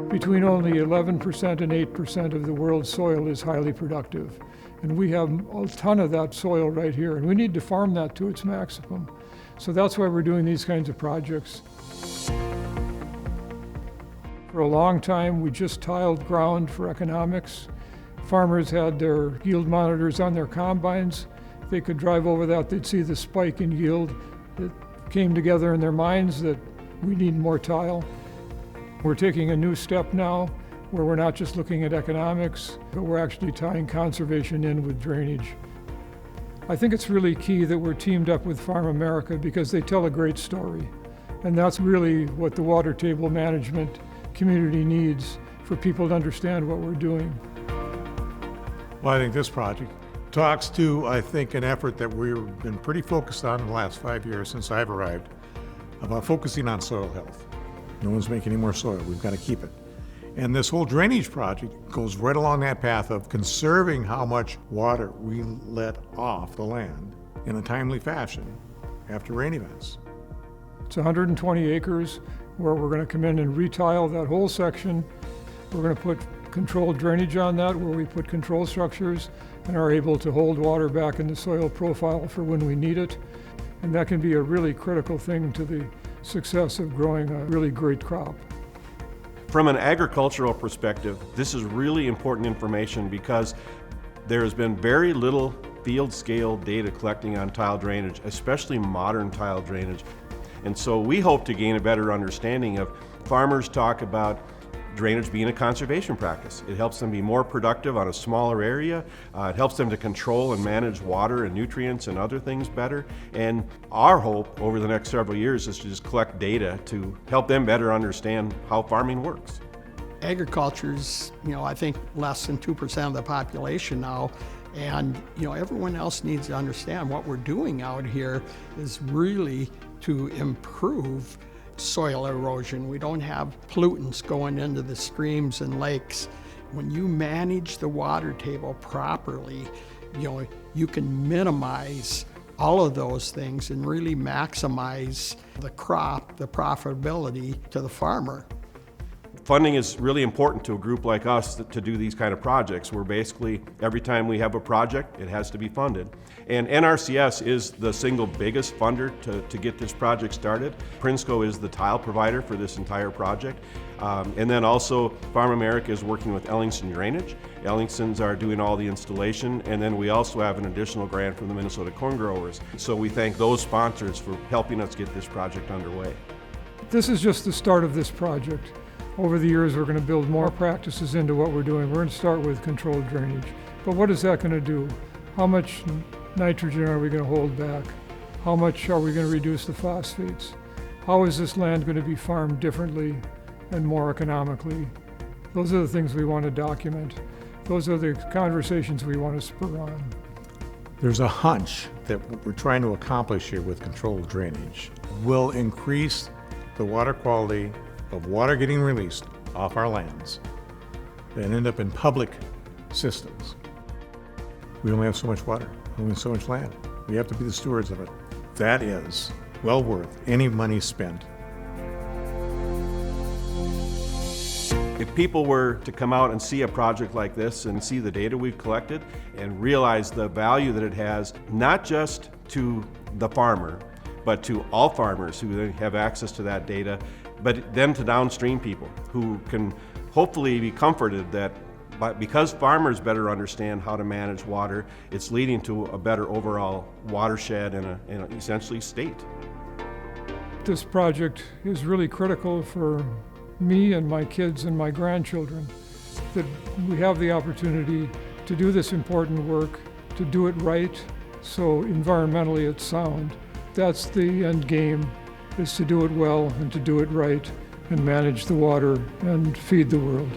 Between only 11% and 8% of the world's soil is highly productive. And we have a ton of that soil right here, and we need to farm that to its maximum. So that's why we're doing these kinds of projects. For a long time, we just tiled ground for economics. Farmers had their yield monitors on their combines. They could drive over that, they'd see the spike in yield. It came together in their minds that we need more tile. We're taking a new step now where we're not just looking at economics, but we're actually tying conservation in with drainage. I think it's really key that we're teamed up with Farm America because they tell a great story. And that's really what the water table management community needs, for people to understand what we're doing. Well, I think this project talks to, an effort that we've been pretty focused on in the last 5 years since I've arrived, about focusing on soil health. No one's making any more soil, we've got to keep it. And this whole drainage project goes right along that path of conserving how much water we let off the land in a timely fashion after rain events. It's 120 acres where we're going to come in and retile that whole section. We're going to put controlled drainage on that where we put control structures and are able to hold water back in the soil profile for when we need it. And that can be a really critical thing to the success of growing a really great crop. From an agricultural perspective, this is really important information because there has been very little field-scale data collecting on tile drainage, especially modern tile drainage. And so we hope to gain a better understanding of farmers talk about drainage being a conservation practice. It helps them be more productive on a smaller area. It helps them to control and manage water and nutrients and other things better. And our hope over the next several years is to just collect data to help them better understand how farming works. Agriculture's, I think less than 2% of the population now. And, everyone else needs to understand what we're doing out here is really to improve soil erosion. We don't have pollutants going into the streams and lakes. When you manage the water table properly, you can minimize all of those things and really maximize the crop, the profitability to the farmer. Funding is really important to a group like us to do these kind of projects, where basically every time we have a project, it has to be funded. And NRCS is the single biggest funder to get this project started. Prinsco is the tile provider for this entire project. And then also Farm America is working with Ellingson Drainage. Ellingsons are doing all the installation, and then we also have an additional grant from the Minnesota Corn Growers. So we thank those sponsors for helping us get this project underway. This is just the start of this project. Over the years, we're going to build more practices into what we're doing. We're going to start with controlled drainage. But what is that going to do? How much nitrogen are we going to hold back? How much are we going to reduce the phosphates? How is this land going to be farmed differently and more economically? Those are the things we want to document. Those are the conversations we want to spur on. There's a hunch that what we're trying to accomplish here with controlled drainage will increase the water quality of water getting released off our lands and end up in public systems. We only have so much water, we only have so much land. We have to be the stewards of it. That is well worth any money spent. If people were to come out and see a project like this and see the data we've collected and realize the value that it has, not just to the farmer, but to all farmers who then have access to that data, but then to downstream people who can hopefully be comforted that because farmers better understand how to manage water, it's leading to a better overall watershed and essentially state. This project is really critical for me and my kids and my grandchildren, that we have the opportunity to do this important work, to do it right, so environmentally it's sound. That's the end game, is to do it well and to do it right and manage the water and feed the world.